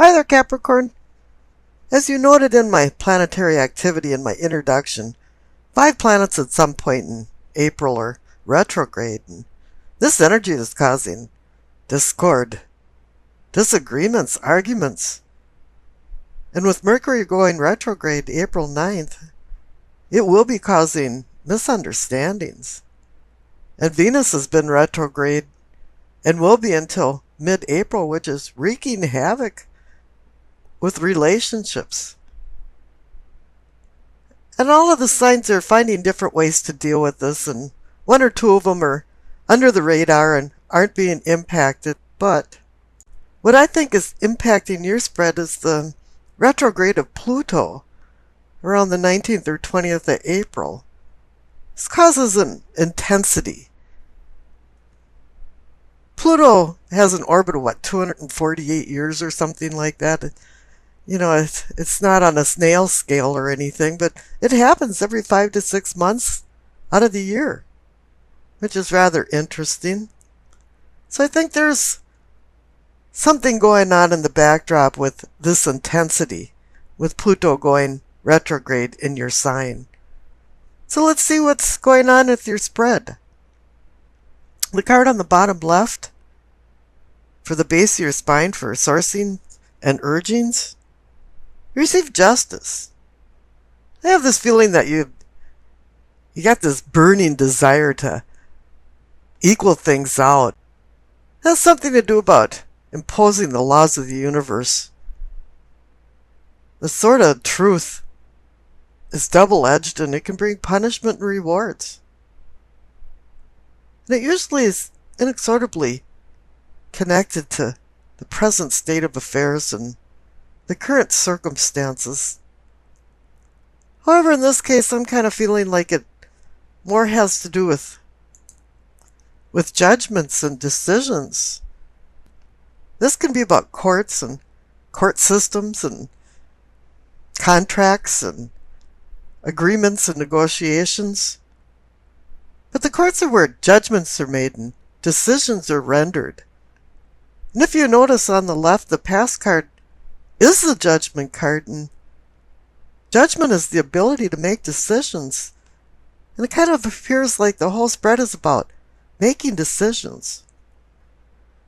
Hi there, Capricorn. As you noted in my planetary activity in my introduction, 5 planets at some point in April are retrograde, and this energy is causing discord, disagreements, arguments. And with Mercury going retrograde April 9th, it will be causing misunderstandings. And Venus has been retrograde and will be until mid-April, which is wreaking havoc with relationships. And all of the signs are finding different ways to deal with this, and one or two of them are under the radar and aren't being impacted. But what I think is impacting your spread is the retrograde of Pluto around the 19th or 20th of April. This causes an intensity. Pluto has an orbit of, 248 years or something like that. It's not on a snail scale or anything, but it happens every 5 to 6 months out of the year, which is rather interesting. So I think there's something going on in the backdrop with this intensity, with Pluto going retrograde in your sign. So let's see what's going on with your spread. The card on the bottom left, for the base of your spine for sourcing and urgings, you receive justice. I have this feeling that you got this burning desire to equal things out. It has something to do about imposing the laws of the universe. The sword of truth is double-edged, and it can bring punishment and rewards. And it usually is inexorably connected to the present state of affairs and the current circumstances. However, in this case, I'm kind of feeling like it more has to do with judgments and decisions. This can be about courts and court systems and contracts and agreements and negotiations. But the courts are where judgments are made and decisions are rendered. And if you notice on the left, the past card is the judgment card, and judgment is the ability to make decisions. And it kind of appears like the whole spread is about making decisions.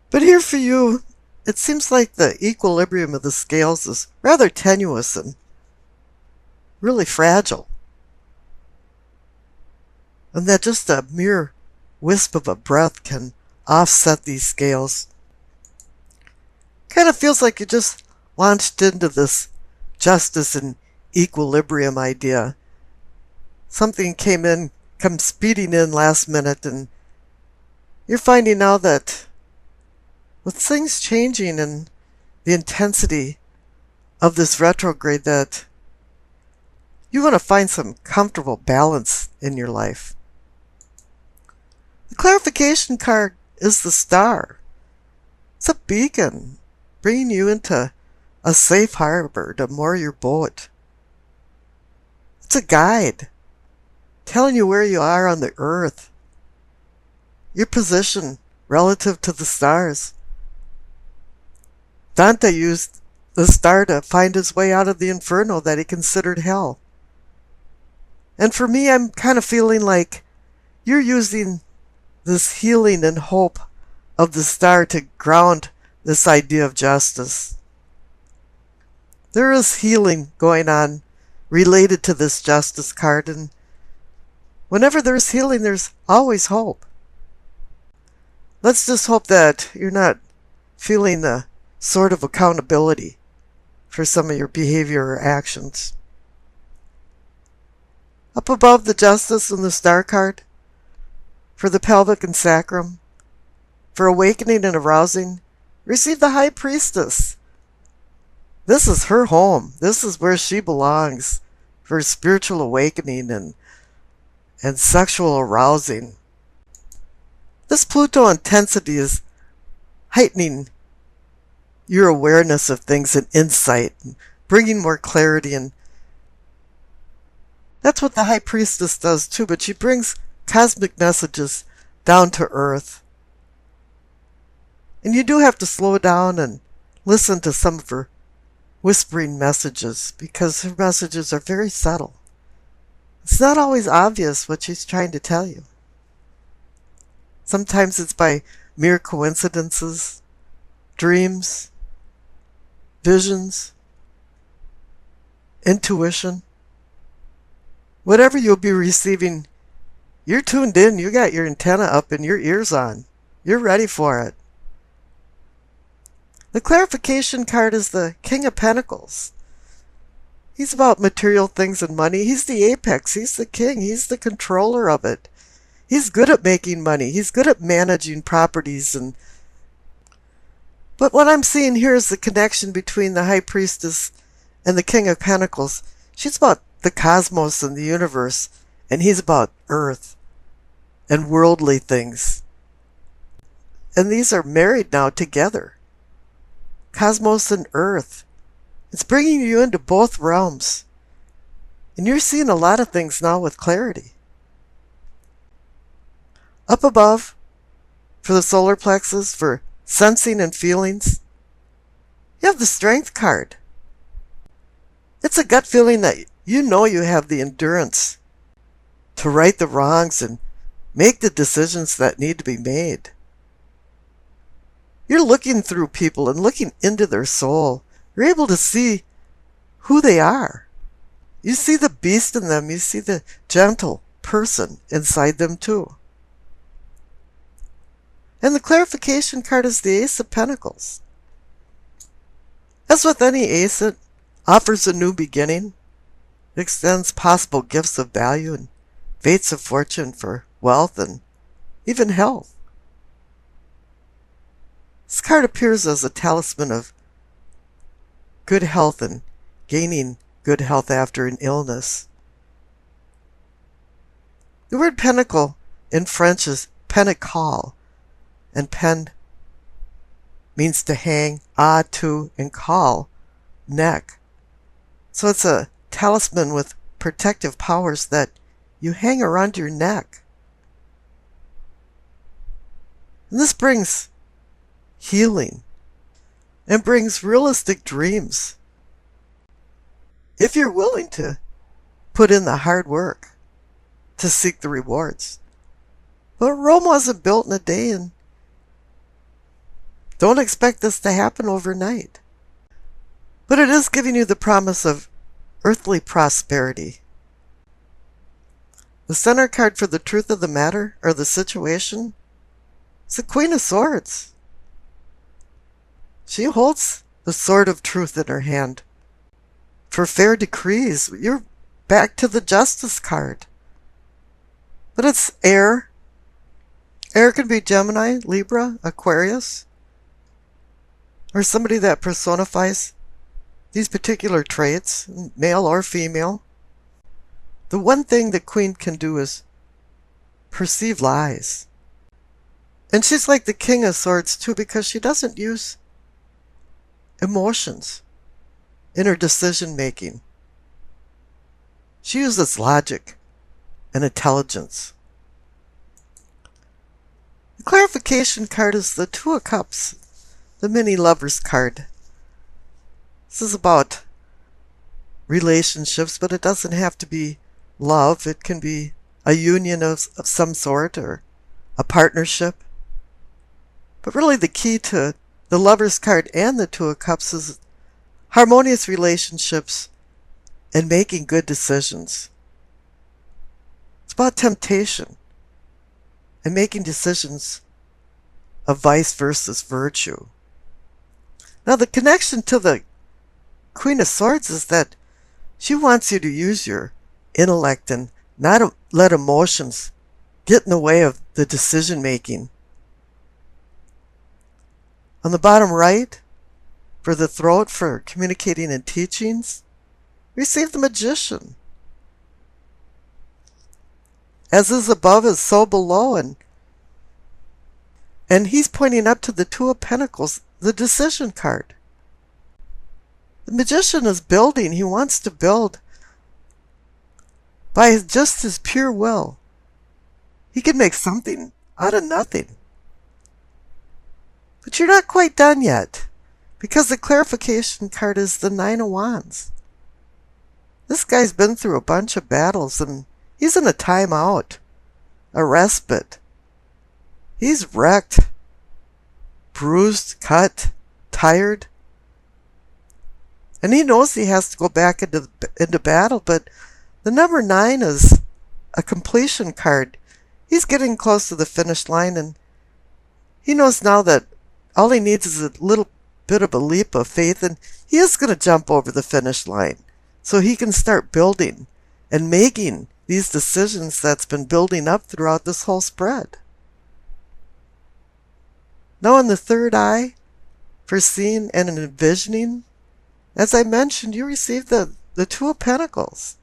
But here for you, it seems like the equilibrium of the scales is rather tenuous and really fragile. And that just a mere wisp of a breath can offset these scales. Kind of feels like you just launched into this justice and equilibrium idea. Something come speeding in last minute, and you're finding now that with things changing and the intensity of this retrograde, that you want to find some comfortable balance in your life. The clarification card is the star. It's a beacon bringing you into a safe harbor to moor your boat. It's a guide telling you where you are on the earth, your position relative to the stars. Dante used the star to find his way out of the inferno that he considered hell. And for me, I'm kind of feeling like you're using this healing and hope of the star to ground this idea of justice. There is healing going on related to this justice card, and whenever there's healing, there's always hope. Let's just hope that you're not feeling the sort of accountability for some of your behavior or actions. Up above the justice and the star card, for the pelvic and sacrum, for awakening and arousing, receive the high priestess. This is her home. This is where she belongs for spiritual awakening and sexual arousing. This Pluto intensity is heightening your awareness of things and insight, and bringing more clarity, and that's what the high priestess does too, but she brings cosmic messages down to earth. And you do have to slow down and listen to some of her whispering messages because her messages are very subtle. It's not always obvious what she's trying to tell you. Sometimes it's by mere coincidences, dreams, visions, intuition. Whatever you'll be receiving, you're tuned in, you got your antenna up and your ears on. You're ready for it. The clarification card is the King of Pentacles. He's about material things and money. He's the apex. He's the king. He's the controller of it. He's good at making money. He's good at managing properties. But what I'm seeing here is the connection between the High Priestess and the King of Pentacles. She's about the cosmos and the universe, and he's about earth and worldly things. And these are married now together. Cosmos and earth. It's bringing you into both realms. And you're seeing a lot of things now with clarity. Up above, for the solar plexus, for sensing and feelings, you have the Strength card. It's a gut feeling that you know you have the endurance to right the wrongs and make the decisions that need to be made. You're looking through people and looking into their soul. You're able to see who they are. You see the beast in them. You see the gentle person inside them too. And the clarification card is the Ace of Pentacles. As with any ace, it offers a new beginning. It extends possible gifts of value and fates of fortune for wealth and even health. This card appears as a talisman of good health and gaining good health after an illness. The word pentacle in French is pentacle, and pen means to hang, to, and call, neck. So it's a talisman with protective powers that you hang around your neck. And this brings healing and brings realistic dreams if you're willing to put in the hard work to seek the rewards. But Rome wasn't built in a day, and don't expect this to happen overnight. But it is giving you the promise of earthly prosperity. The center card for the truth of the matter, or the situation, is the Queen of Swords. She holds the sword of truth in her hand. For fair decrees, you're back to the Justice card. But it's air. Air can be Gemini, Libra, Aquarius, or somebody that personifies these particular traits, male or female. The one thing the Queen can do is perceive lies. And she's like the King of Swords too, because she doesn't use emotions in her decision making. She uses logic and intelligence. The clarification card is the Two of Cups, the mini lovers card. This is about relationships, but it doesn't have to be love. It can be a union of some sort, or a partnership. But really the key to the Lovers card and the Two of Cups is harmonious relationships and making good decisions. It's about temptation and making decisions of vice versus virtue. Now the connection to the Queen of Swords is that she wants you to use your intellect and not let emotions get in the way of the decision making. On the bottom right, for the throat, for communicating and teachings, receive the Magician. As is above is so below, and he's pointing up to the Two of Pentacles, the Decision card. The Magician is building. He wants to build by just his pure will. He can make something out of nothing. But you're not quite done yet. Because the clarification card is the Nine of Wands. This guy's been through a bunch of battles and he's in a timeout, a respite. He's wrecked, bruised, cut, tired. And he knows he has to go back into battle, but the number 9 is a completion card. He's getting close to the finish line, and he knows now that all he needs is a little bit of a leap of faith, and he is going to jump over the finish line so he can start building and making these decisions that's been building up throughout this whole spread. Now in the third eye, for seeing and envisioning, as I mentioned, you receive the Two of Pentacles.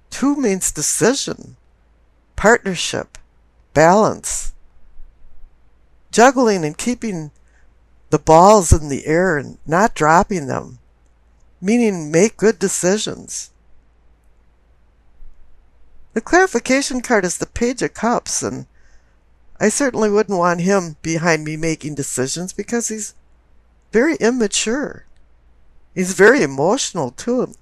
2 means decision, partnership, balance, juggling and keeping the balls in the air and not dropping them, meaning make good decisions. The clarification card is the Page of Cups, and I certainly wouldn't want him behind me making decisions because he's very immature. He's very emotional too.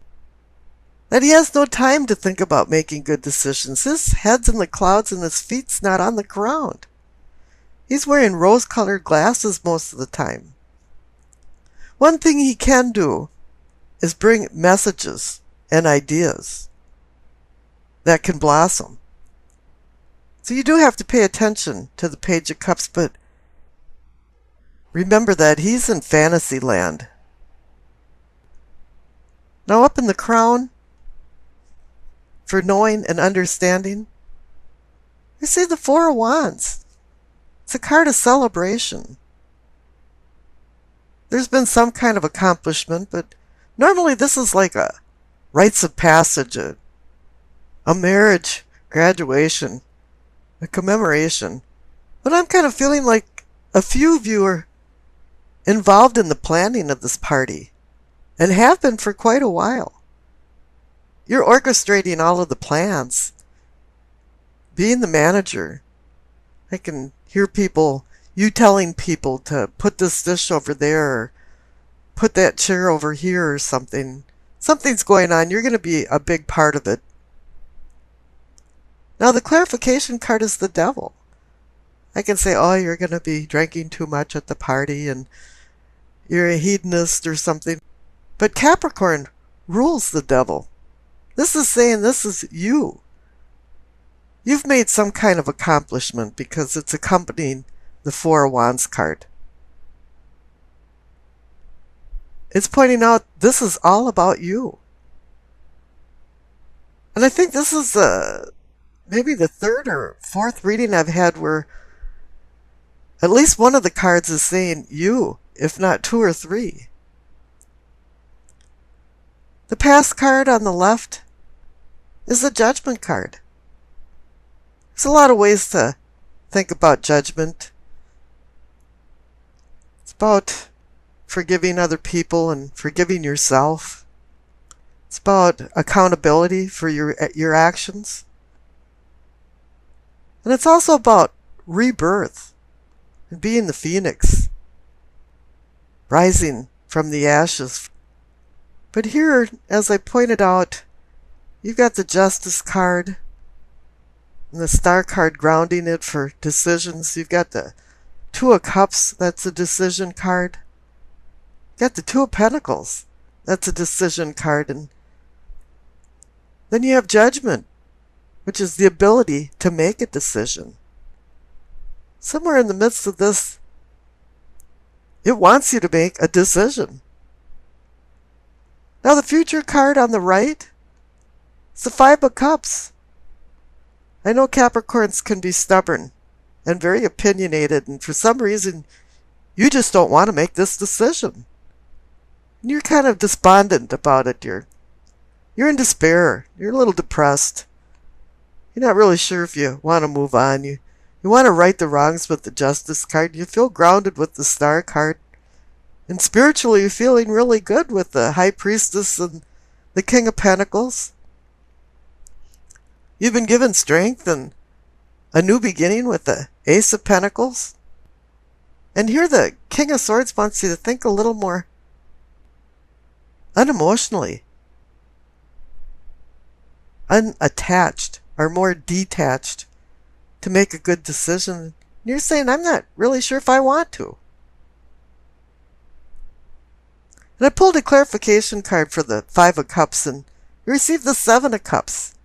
That he has no time to think about making good decisions. His head's in the clouds and his feet's not on the ground. He's wearing rose-colored glasses most of the time. One thing he can do is bring messages and ideas that can blossom. So you do have to pay attention to the Page of Cups, but remember that he's in fantasy land. Now up in the crown, for knowing and understanding, you see the Four of Wands. It's a card of celebration. There's been some kind of accomplishment, but normally this is like a rites of passage, a marriage, graduation, a commemoration. But I'm kind of feeling like a few of you are involved in the planning of this party and have been for quite a while. You're orchestrating all of the plans, being the manager. I can hear you telling people to put this dish over there, or put that chair over here or something. Something's going on. You're going to be a big part of it. Now the clarification card is the Devil. I can say, oh, you're going to be drinking too much at the party and you're a hedonist or something. But Capricorn rules the Devil. This is saying this is you. You've made some kind of accomplishment because it's accompanying the Four of Wands card. It's pointing out this is all about you. And I think this is maybe the third or fourth reading I've had where at least one of the cards is saying you, if not 2 or 3. The Past card on the left is a Judgment card. There's a lot of ways to think about judgment. It's about forgiving other people and forgiving yourself. It's about accountability for your actions. And it's also about rebirth and being the phoenix, rising from the ashes. But here, as I pointed out, you've got the Justice card and the Star card grounding it for decisions. You've got the Two of Cups, that's a decision card. You've got the Two of Pentacles, that's a decision card. And then you have Judgment, which is the ability to make a decision. Somewhere in the midst of this, it wants you to make a decision. Now the Future card on the right, it's the Five of Cups. I know Capricorns can be stubborn and very opinionated, and for some reason, you just don't want to make this decision. And you're kind of despondent about it. You're in despair. You're a little depressed. You're not really sure if you want to move on. You want to right the wrongs with the Justice card. You feel grounded with the Star card. And spiritually, you're feeling really good with the High Priestess and the King of Pentacles. You've been given strength and a new beginning with the Ace of Pentacles. And here the King of Swords wants you to think a little more unemotionally, unattached, or more detached to make a good decision. And you're saying, I'm not really sure if I want to. And I pulled a clarification card for the Five of Cups, and you received the Seven of Cups.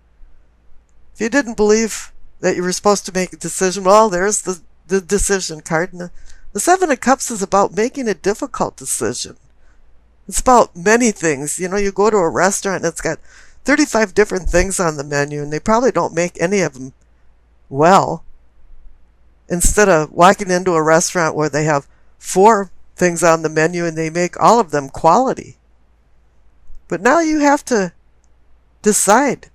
If you didn't believe that you were supposed to make a decision, well, there's the decision card. And the Seven of Cups is about making a difficult decision. It's about many things. You know, you go to a restaurant and it's got 35 different things on the menu, and they probably don't make any of them well. Instead of walking into a restaurant where they have 4 things on the menu and they make all of them quality. But now you have to decide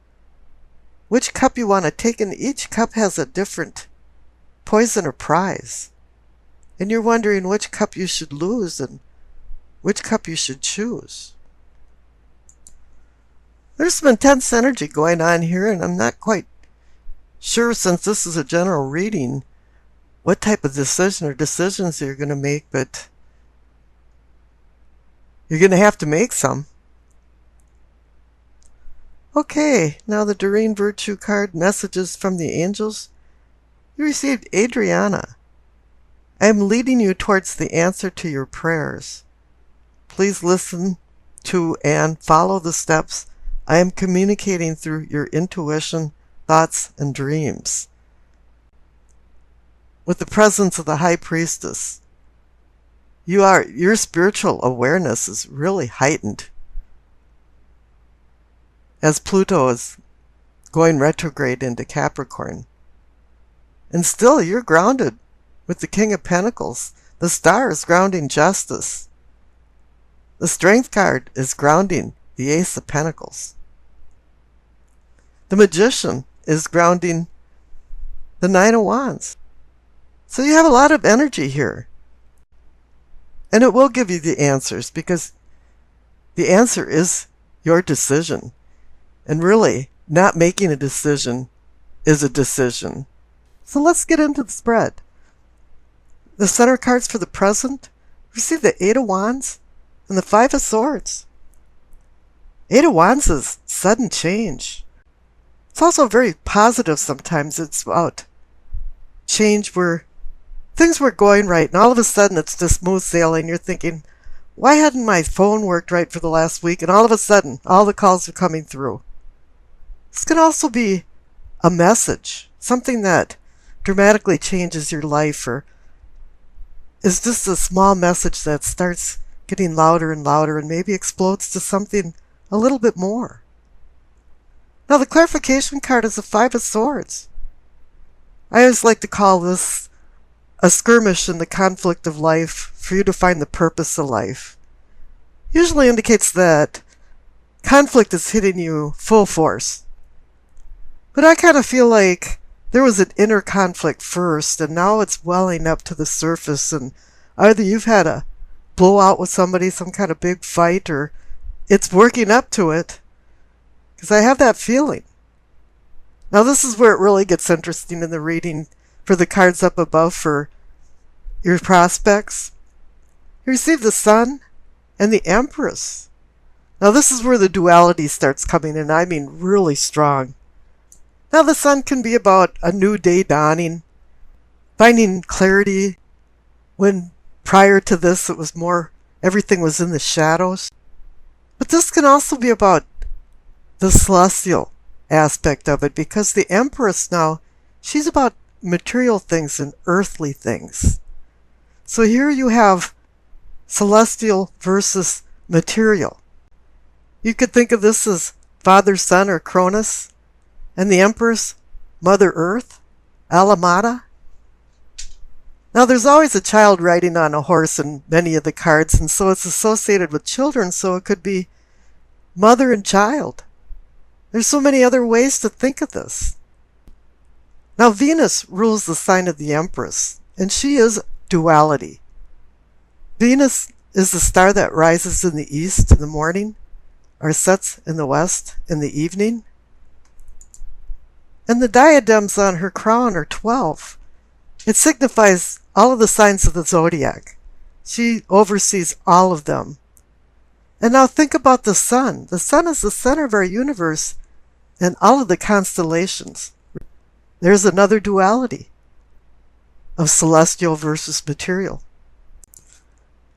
which cup you want to take, and each cup has a different poison or prize. And you're wondering which cup you should lose and which cup you should choose. There's some intense energy going on here, and I'm not quite sure, since this is a general reading, what type of decision or decisions you're going to make, but you're going to have to make some. Okay, now the Doreen Virtue card, messages from the angels. You received Adriana. I am leading you towards the answer to your prayers. Please listen to and follow the steps I am communicating through your intuition, thoughts, and dreams. With the presence of the High Priestess, your spiritual awareness is really heightened, as Pluto is going retrograde into Capricorn. And still, you're grounded with the King of Pentacles. The Star is grounding justice. The Strength card is grounding the Ace of Pentacles. The Magician is grounding the Nine of Wands. So you have a lot of energy here. And it will give you the answers, because the answer is your decision. And really, not making a decision is a decision. So let's get into the spread. The center cards for the present, receive the Eight of Wands and the Five of Swords. Eight of Wands is sudden change. It's also very positive sometimes. It's about change where things were going right, and all of a sudden it's just smooth sailing. You're thinking, why hadn't my phone worked right for the last week? And all of a sudden, all the calls are coming through. This can also be a message, something that dramatically changes your life, or is just a small message that starts getting louder and louder and maybe explodes to something a little bit more. Now the clarification card is the Five of Swords. I always like to call this a skirmish in the conflict of life for you to find the purpose of life. Usually indicates that conflict is hitting you full force. But I kind of feel like there was an inner conflict first, and now it's welling up to the surface, and either you've had a blowout with somebody, some kind of big fight, or it's working up to it, because I have that feeling. Now this is where it really gets interesting in the reading for the cards up above for your prospects. You receive the Sun and the Empress. Now this is where the duality starts coming in, I mean really strong. Now the Sun can be about a new day dawning, finding clarity when prior to this it was more, everything was in the shadows. But this can also be about the celestial aspect of it, because the Empress now, she's about material things and earthly things. So here you have celestial versus material. You could think of this as Father, Son, or Cronus, and the Empress, Mother Earth, Alamada. Now there's always a child riding on a horse in many of the cards, and so it's associated with children, so it could be mother and child. There's so many other ways to think of this. Now Venus rules the sign of the Empress, and she is duality. Venus is the star that rises in the east in the morning, or sets in the west in the evening. And the diadems on her crown are 12. It signifies all of the signs of the zodiac. She oversees all of them. And now think about the sun. The sun is the center of our universe and all of the constellations. There's another duality of celestial versus material.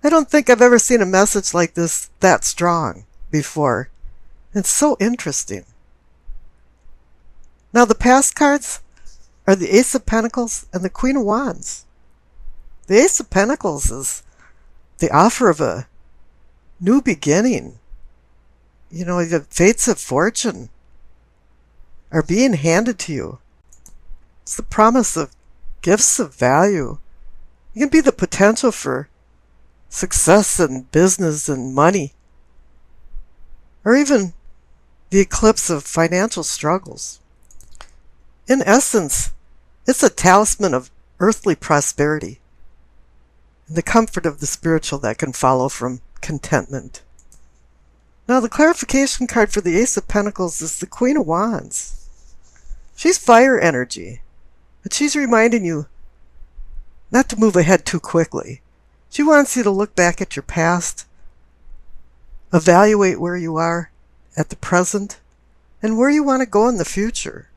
I don't think I've ever seen a message like this that strong before. It's so interesting. Now the past cards are the Ace of Pentacles and the Queen of Wands. The Ace of Pentacles is the offer of a new beginning. You know, the fates of fortune are being handed to you. It's the promise of gifts of value. It can be the potential for success in business and money, or even the eclipse of financial struggles. In essence, it's a talisman of earthly prosperity and the comfort of the spiritual that can follow from contentment. Now, the clarification card for the Ace of Pentacles is the Queen of Wands. She's fire energy, but she's reminding you not to move ahead too quickly. She wants you to look back at your past, evaluate where you are at the present, and where you want to go in the future.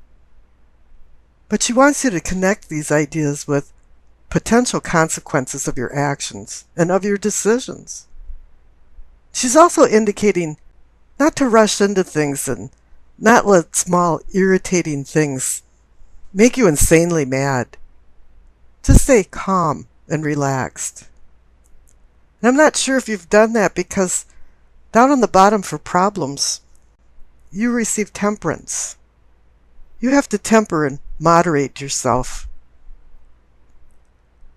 But she wants you to connect these ideas with potential consequences of your actions and of your decisions. She's also indicating not to rush into things and not let small irritating things make you insanely mad. Just stay calm and relaxed. And I'm not sure if you've done that, because down on the bottom for problems, you receive temperance. You have to temper and moderate yourself.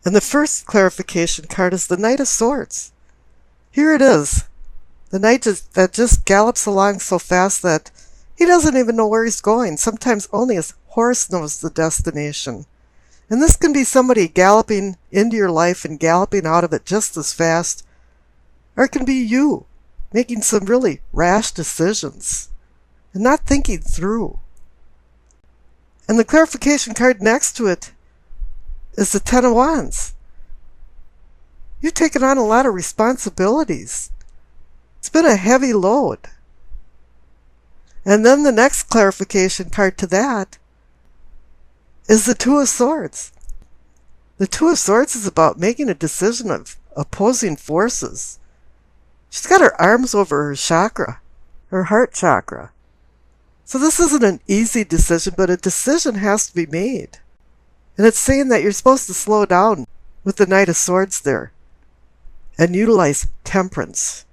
And the first clarification card is the Knight of Swords. Here it is. The knight that just gallops along so fast that he doesn't even know where he's going. Sometimes only his horse knows the destination. And this can be somebody galloping into your life and galloping out of it just as fast. Or it can be you making some really rash decisions and not thinking through. And the clarification card next to it is the Ten of Wands. You've taken on a lot of responsibilities. It's been a heavy load. And then the next clarification card to that is the Two of Swords. The Two of Swords is about making a decision of opposing forces. She's got her arms over her chakra, her heart chakra. So this isn't an easy decision, but a decision has to be made. And it's saying that you're supposed to slow down with the Knight of Swords there and utilize temperance.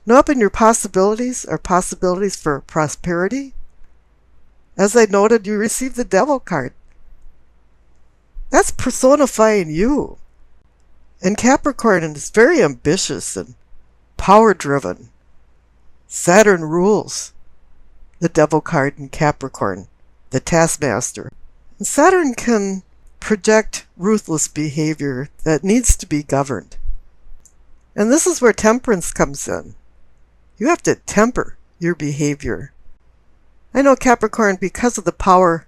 Now, up in your possibilities are possibilities for prosperity. As I noted, you received the Devil card. That's personifying you. And Capricorn is very ambitious and power-driven. Saturn rules the Devil card in Capricorn, the taskmaster. And Saturn can project ruthless behavior that needs to be governed. And this is where temperance comes in. You have to temper your behavior. I know Capricorn, because of the power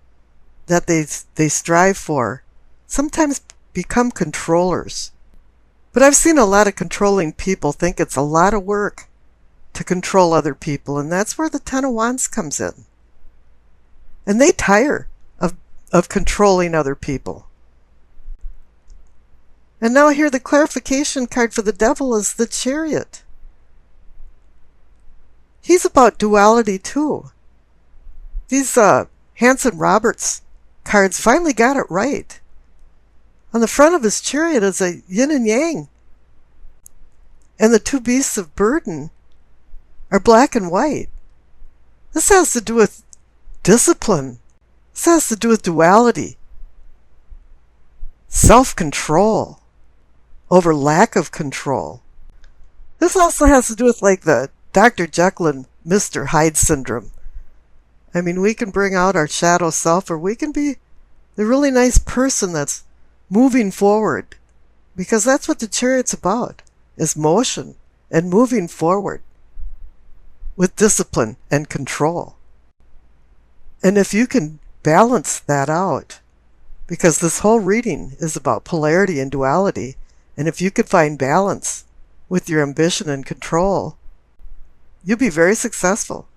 that they strive for, sometimes become controllers. But I've seen a lot of controlling people think it's a lot of work to control other people, and that's where the Ten of Wands comes in. And they tire of controlling other people. And now here the clarification card for the Devil is the Chariot. He's about duality too. These Hanson Roberts cards finally got it right. On the front of his chariot is a yin and yang. And the two beasts of burden are black and white. This has to do with discipline. This has to do with duality. Self-control over lack of control. This also has to do with like the Dr. Jekyll and Mr. Hyde syndrome. I mean, we can bring out our shadow self, or we can be the really nice person that's moving forward. Because that's what the Chariot's about, is motion and moving forward with discipline and control. And if you can balance that out because this whole reading is about polarity and duality. And if you could find balance with your ambition and control, you'll be very successful.